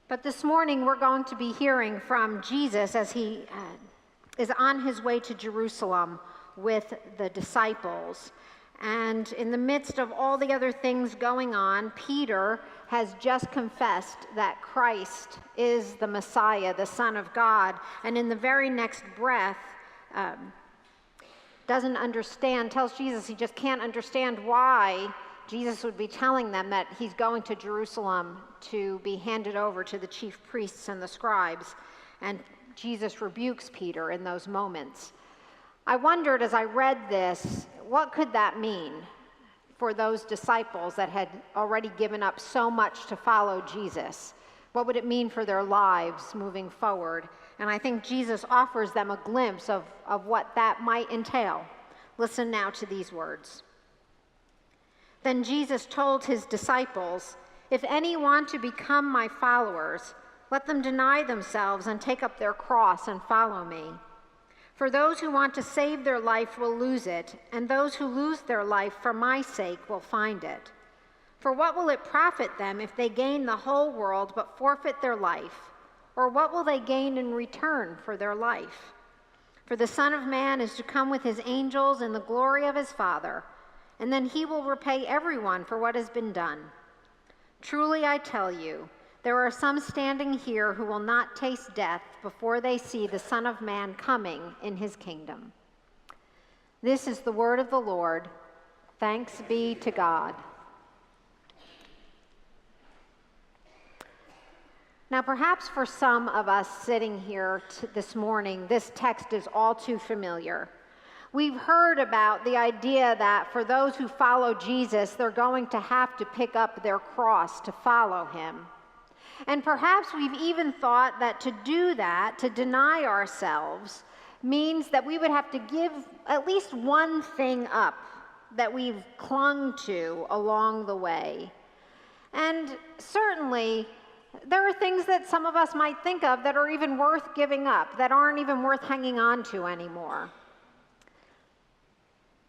But this morning we're going to be hearing from Jesus as he is on his way to Jerusalem with the disciples. And in the midst of all the other things going on, Peter has just confessed that Christ is the Messiah, the Son of God. And in the very next breath, doesn't understand, tells Jesus he just can't understand why Jesus would be telling them that he's going to Jerusalem to be handed over to the chief priests and the scribes. And Jesus rebukes Peter in those moments. I wondered as I read this, what could that mean for those disciples that had already given up so much to follow Jesus? What would it mean for their lives moving forward? And I think Jesus offers them a glimpse of what that might entail. Listen now to these words. Then Jesus told his disciples, "If any want to become my followers, let them deny themselves and take up their cross and follow me. For those who want to save their life will lose it, and those who lose their life for my sake will find it. For what will it profit them if they gain the whole world but forfeit their life? Or what will they gain in return for their life? For the Son of Man is to come with his angels in the glory of his Father, and then he will repay everyone for what has been done. Truly I tell you, there are some standing here who will not taste death before they see the Son of Man coming in his kingdom." This is the word of the Lord. Thanks be to God. Now, perhaps for some of us sitting here this morning, this text is all too familiar. We've heard about the idea that for those who follow Jesus, they're going to have to pick up their cross to follow him. And perhaps we've even thought that to do that, to deny ourselves, means that we would have to give at least one thing up that we've clung to along the way. And certainly, there are things that some of us might think of that are even worth giving up, that aren't even worth hanging on to anymore.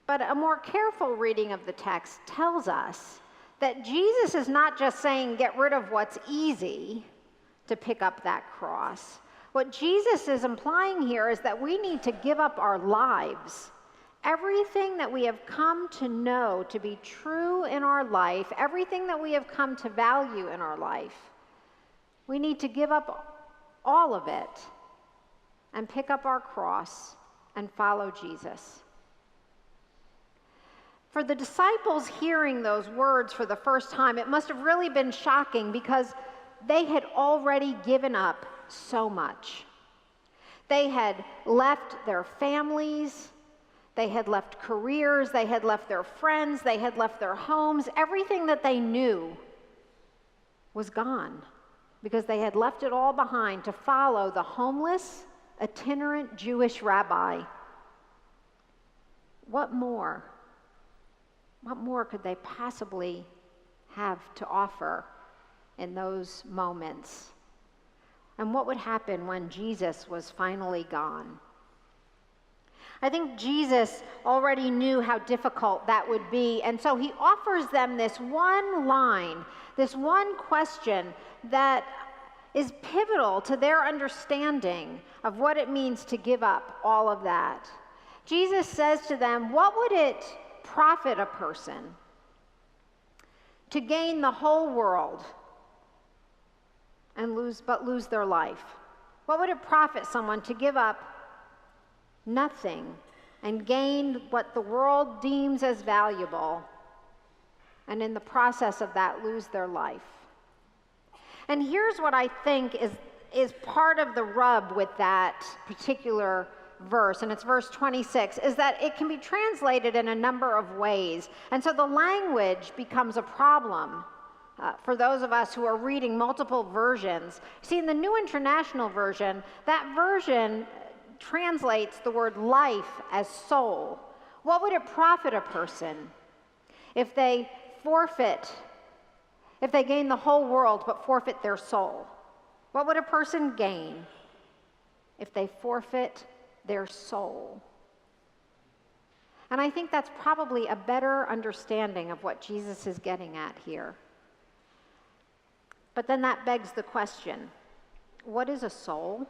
But a more careful reading of the text tells us that Jesus is not just saying get rid of what's easy to pick up that cross. What Jesus is implying here is that we need to give up our lives. Everything that we have come to know to be true in our life, everything that we have come to value in our life, we need to give up all of it and pick up our cross and follow Jesus. For the disciples hearing those words for the first time, it must have really been shocking because they had already given up so much. They had left their families, they had left careers, they had left their friends, they had left their homes. Everything that they knew was gone because they had left it all behind to follow the homeless, itinerant Jewish rabbi. What more? What more could they possibly have to offer in those moments? And what would happen when Jesus was finally gone? I think Jesus already knew how difficult that would be, and so he offers them this one line, this one question that is pivotal to their understanding of what it means to give up all of that. Jesus says to them, what would it profit a person to gain the whole world and lose their life? What would it profit someone to give up nothing and gain what the world deems as valuable, and in the process of that lose their life? And here's what I think is part of the rub with that particular verse, and it's verse 26, is that it can be translated in a number of ways. And so the language becomes a problem for those of us who are reading multiple versions. See, in the New International Version, that version translates the word life as soul. What would it profit a person if they gain the whole world but forfeit their soul? What would a person gain if they forfeit their soul? And I think that's probably a better understanding of what Jesus is getting at here. But then that begs the question, what is a soul?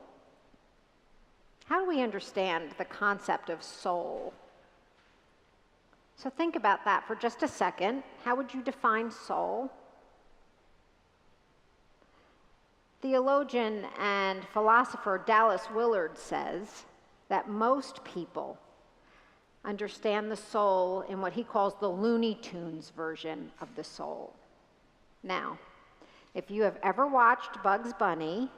How do we understand the concept of soul? So think about that for just a second. How would you define soul? Theologian and philosopher Dallas Willard says that most people understand the soul in what he calls the Looney Tunes version of the soul. Now, if you have ever watched Bugs Bunny,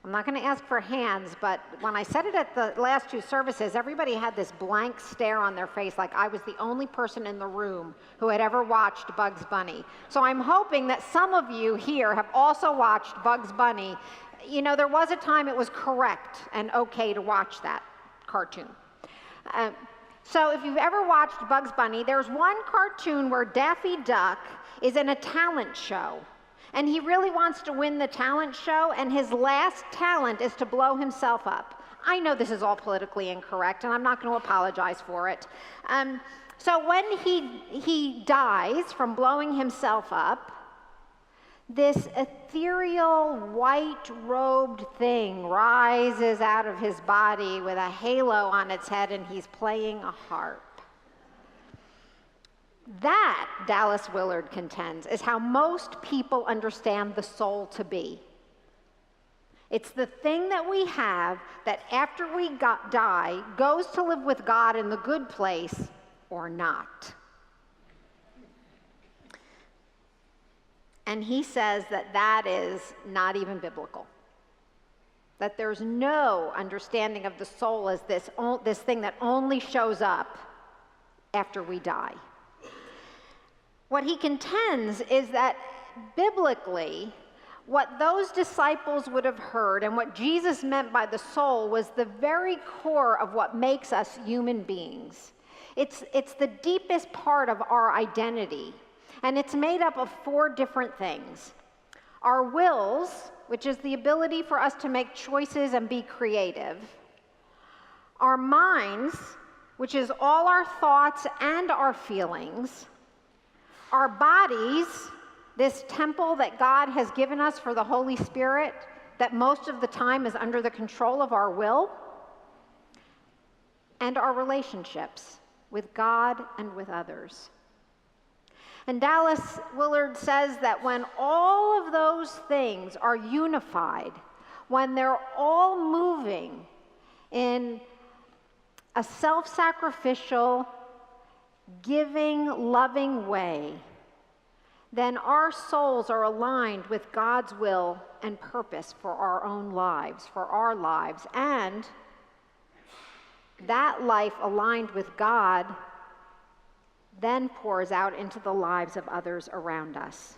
I'm not going to ask for hands, but when I said it at the last two services, everybody had this blank stare on their face like I was the only person in the room who had ever watched Bugs Bunny. So I'm hoping that some of you here have also watched Bugs Bunny. You know, there was a time it was correct and okay to watch that cartoon. So if you've ever watched Bugs Bunny, there's one cartoon where Daffy Duck is in a talent show. And he really wants to win the talent show, and his last talent is to blow himself up. I know this is all politically incorrect, and I'm not going to apologize for it. So when he dies from blowing himself up, this ethereal white-robed thing rises out of his body with a halo on its head, and he's playing a harp. That, Dallas Willard contends, is how most people understand the soul to be. It's the thing that we have that after we die goes to live with God in the good place or not. And he says that that is not even biblical. That there's no understanding of the soul as this thing that only shows up after we die. What he contends is that biblically, what those disciples would have heard and what Jesus meant by the soul was the very core of what makes us human beings. It's the deepest part of our identity, and it's made up of 4 different things. Our wills, which is the ability for us to make choices and be creative. Our minds, which is all our thoughts and our feelings. Our bodies, this temple that God has given us for the Holy Spirit, that most of the time is under the control of our will, and our relationships with God and with others. And Dallas Willard says that when all of those things are unified, when they're all moving in a self-sacrificial, giving, loving way, then our souls are aligned with God's will and purpose for our own lives, for our lives. And that life aligned with God then pours out into the lives of others around us.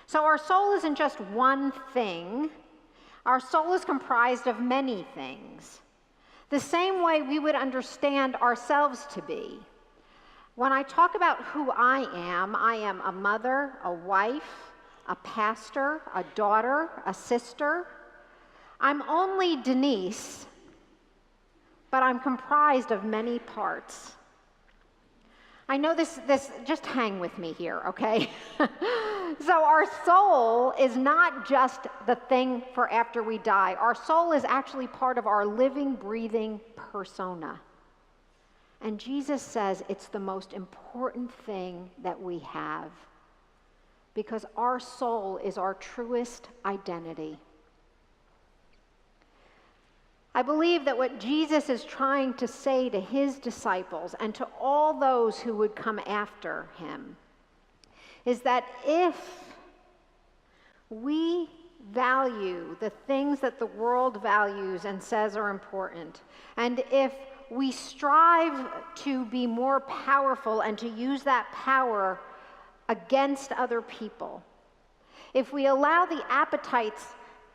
So our soul isn't just one thing. Our soul is comprised of many things. The same way we would understand ourselves to be. When I talk about who I am a mother, a wife, a pastor, a daughter, a sister. I'm only Denise, but I'm comprised of many parts. I know this, just hang with me here, okay? So our soul is not just the thing for after we die. Our soul is actually part of our living, breathing persona. And Jesus says it's the most important thing that we have because our soul is our truest identity. I believe that what Jesus is trying to say to his disciples and to all those who would come after him is that if we value the things that the world values and says are important, and if we strive to be more powerful and to use that power against other people, if we allow the appetites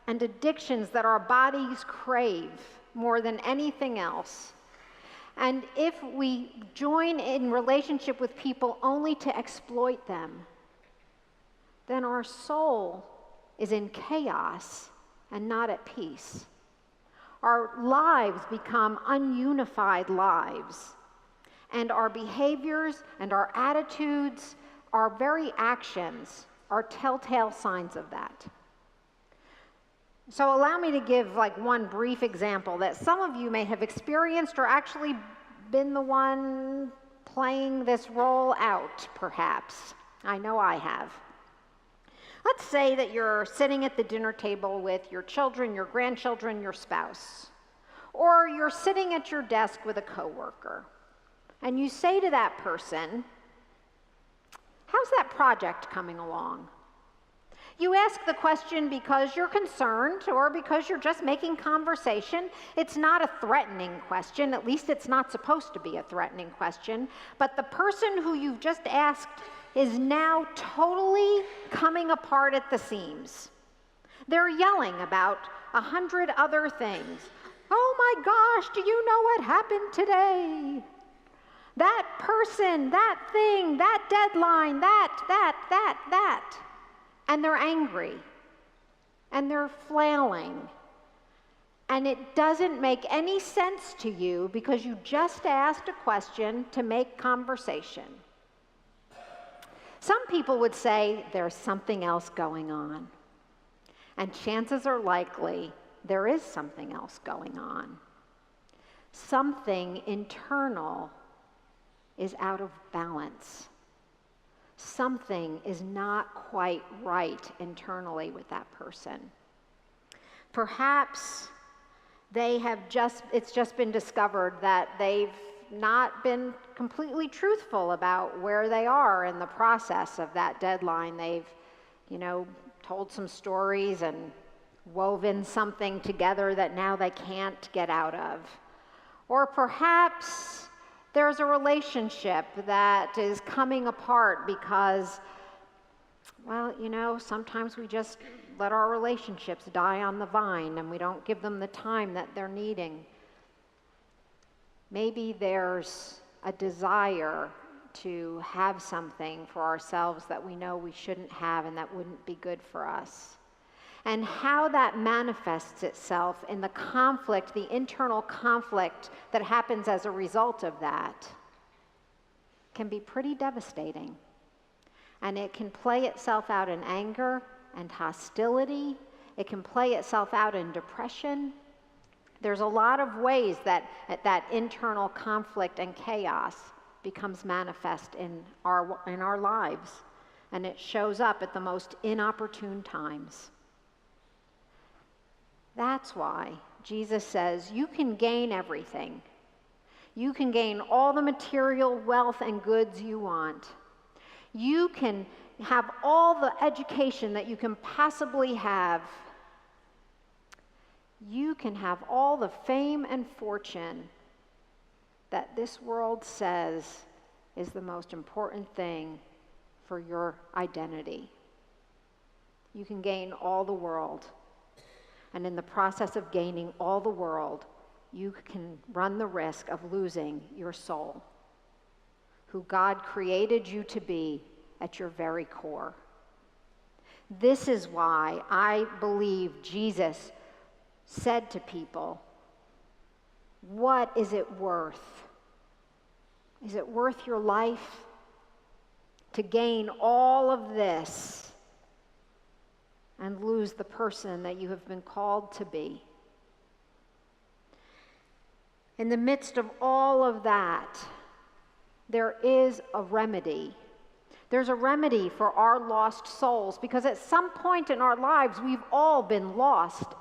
and addictions that our bodies crave more than anything else, and if we join in relationship with people only to exploit them, then our soul is in chaos and not at peace. Our lives become ununified lives, and our behaviors and our attitudes, our very actions are telltale signs of that. So allow me to give like one brief example that some of you may have experienced or actually been the one playing this role out, perhaps. I know I have. Let's say that you're sitting at the dinner table with your children, your grandchildren, your spouse, or you're sitting at your desk with a coworker, and you say to that person, "How's that project coming along?" You ask the question because you're concerned or because you're just making conversation. It's not a threatening question, at least it's not supposed to be a threatening question, but the person who you've just asked is now totally coming apart at the seams. They're yelling about 100 other things. "Oh my gosh, do you know what happened today? That person, that thing, that deadline, that. And they're angry. And they're flailing. And it doesn't make any sense to you because you just asked a question to make conversation. Some people would say there's something else going on. And chances are likely there is something else going on. Something internal is out of balance. Something is not quite right internally with that person. Perhaps it's just been discovered that they've not been completely truthful about where they are in the process of that deadline. They've, told some stories and woven something together that now they can't get out of. Or perhaps there's a relationship that is coming apart because, sometimes we just let our relationships die on the vine and we don't give them the time that they're needing. Maybe there's a desire to have something for ourselves that we know we shouldn't have and that wouldn't be good for us. And how that manifests itself in the conflict, the internal conflict that happens as a result of that, can be pretty devastating. And it can play itself out in anger and hostility. It can play itself out in depression. There's a lot of ways that internal conflict and chaos becomes manifest in our lives. And it shows up at the most inopportune times. That's why Jesus says you can gain everything. You can gain all the material wealth and goods you want. You can have all the education that you can possibly have. You can have all the fame and fortune that this world says is the most important thing for your identity. You can gain all the world. And in the process of gaining all the world, you can run the risk of losing your soul, who God created you to be at your very core. This is why I believe Jesus said to people, "What is it worth? Is it worth your life to gain all of this and lose the person that you have been called to be?" In the midst of all of that, there is a remedy. There's a remedy for our lost souls, because at some point in our lives, we've all been lost.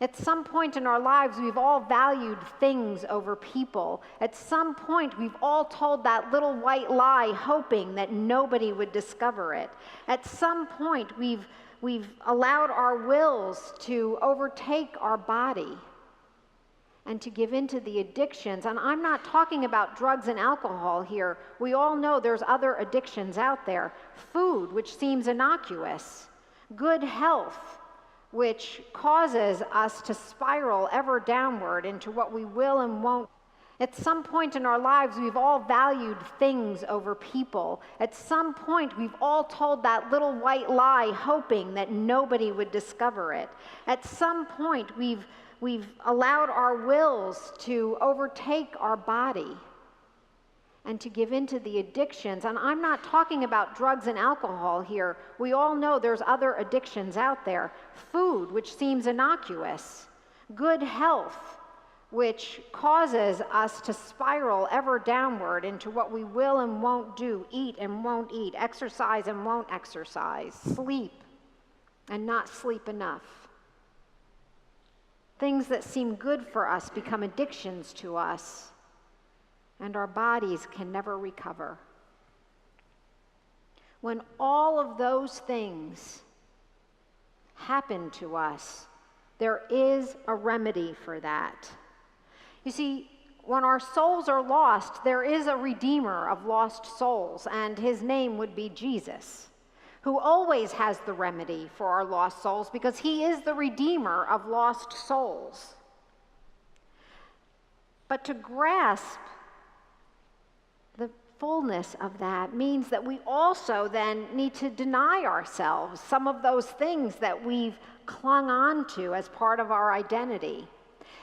At some point in our lives, we've all valued things over people. At some point, we've all told that little white lie, hoping that nobody would discover it. At some point, we've allowed our wills to overtake our body and to give in to the addictions. And I'm not talking about drugs and alcohol here. We all know there's other addictions out there. Food, which seems innocuous. Good health, which causes us to spiral ever downward into what we will and won't. At some point in our lives, we've all valued things over people. At some point, we've all told that little white lie, hoping that nobody would discover it. At some point, we've allowed our wills to overtake our body and to give in to the addictions. And I'm not talking about drugs and alcohol here. We all know there's other addictions out there. Food, which seems innocuous. Good health, which causes us to spiral ever downward into what we will and won't do, eat and won't eat, exercise and won't exercise, sleep and not sleep enough. Things that seem good for us become addictions to us, and our bodies can never recover. When all of those things happen to us, there is a remedy for that. You see, when our souls are lost, there is a redeemer of lost souls, and his name would be Jesus, who always has the remedy for our lost souls because he is the redeemer of lost souls. But to grasp the fullness of that means that we also then need to deny ourselves some of those things that we've clung on to as part of our identity.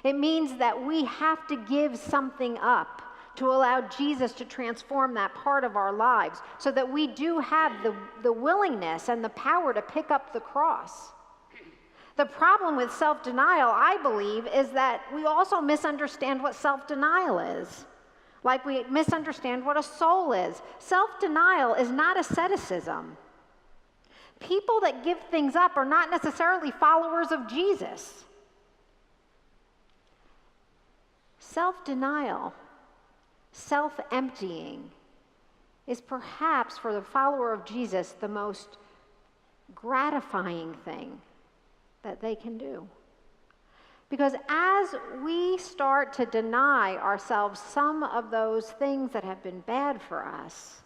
It means that we have to give something up to allow Jesus to transform that part of our lives so that we do have the willingness and the power to pick up the cross. The problem with self-denial, I believe, is that we also misunderstand what self-denial is. Like we misunderstand what a soul is. Self-denial is not asceticism. People that give things up are not necessarily followers of Jesus. Self-denial, self-emptying, is perhaps for the follower of Jesus the most gratifying thing that they can do. Because as we start to deny ourselves some of those things that have been bad for us,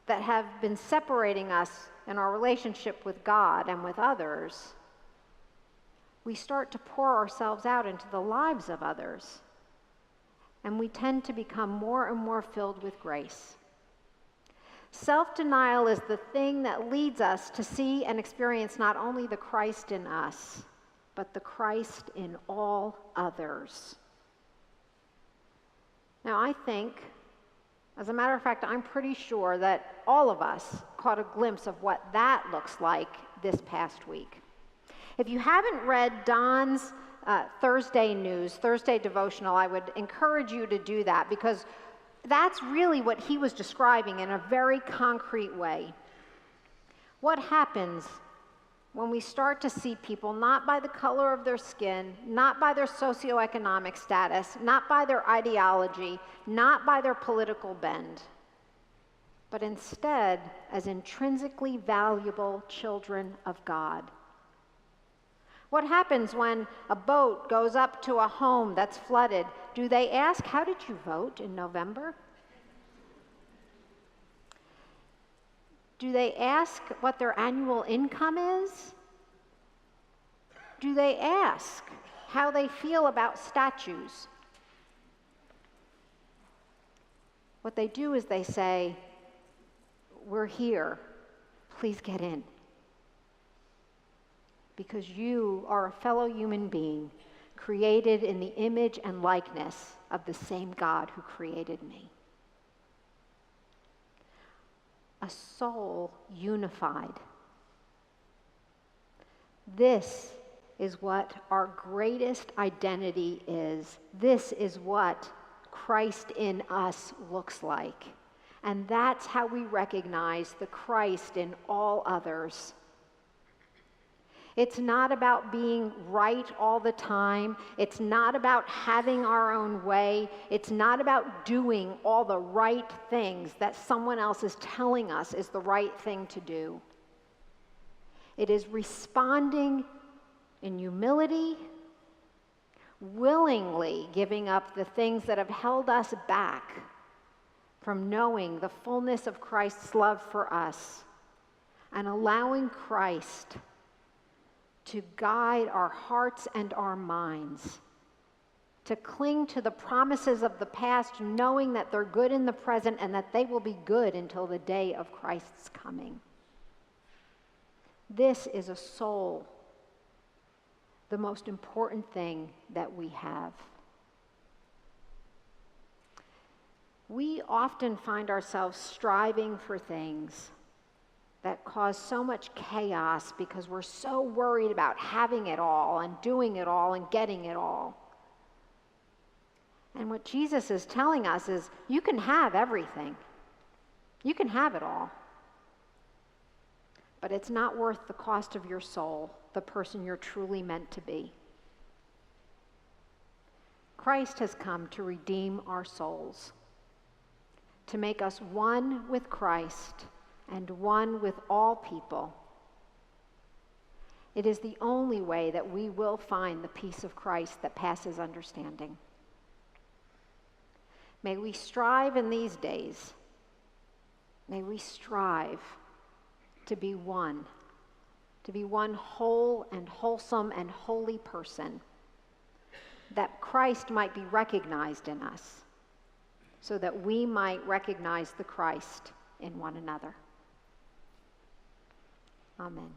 that have been separating us in our relationship with God and with others, we start to pour ourselves out into the lives of others. And we tend to become more and more filled with grace. Self-denial is the thing that leads us to see and experience not only the Christ in us, but the Christ in all others. Now, I think, as a matter of fact, I'm pretty sure that all of us caught a glimpse of what that looks like this past week. If you haven't read Don's Thursday devotional, I would encourage you to do that because that's really what he was describing in a very concrete way. What happens when we start to see people not by the color of their skin, not by their socioeconomic status, not by their ideology, not by their political bend, but instead as intrinsically valuable children of God? What happens when a boat goes up to a home that's flooded? Do they ask, "How did you vote in November?" Do they ask what their annual income is? Do they ask how they feel about statues? What they do is they say, "We're here. Please get in. Because you are a fellow human being created in the image and likeness of the same God who created me." A soul unified. This is what our greatest identity is. This is what Christ in us looks like. And that's how we recognize the Christ in all others. It's not about being right all the time. It's not about having our own way. It's not about doing all the right things that someone else is telling us is the right thing to do. It is responding in humility, willingly giving up the things that have held us back from knowing the fullness of Christ's love for us, and allowing Christ to guide our hearts and our minds, to cling to the promises of the past, knowing that they're good in the present and that they will be good until the day of Christ's coming. This is a soul, the most important thing that we have. We often find ourselves striving for things that cause so much chaos because we're so worried about having it all and doing it all and getting it all. And what Jesus is telling us is you can have everything. You can have it all. But it's not worth the cost of your soul, the person you're truly meant to be. Christ has come to redeem our souls, to make us one with Christ and one with all people. It is the only way that we will find the peace of Christ that passes understanding. May we strive in these days, may we strive to be one whole and wholesome and holy person, that Christ might be recognized in us, so that we might recognize the Christ in one another. Amen.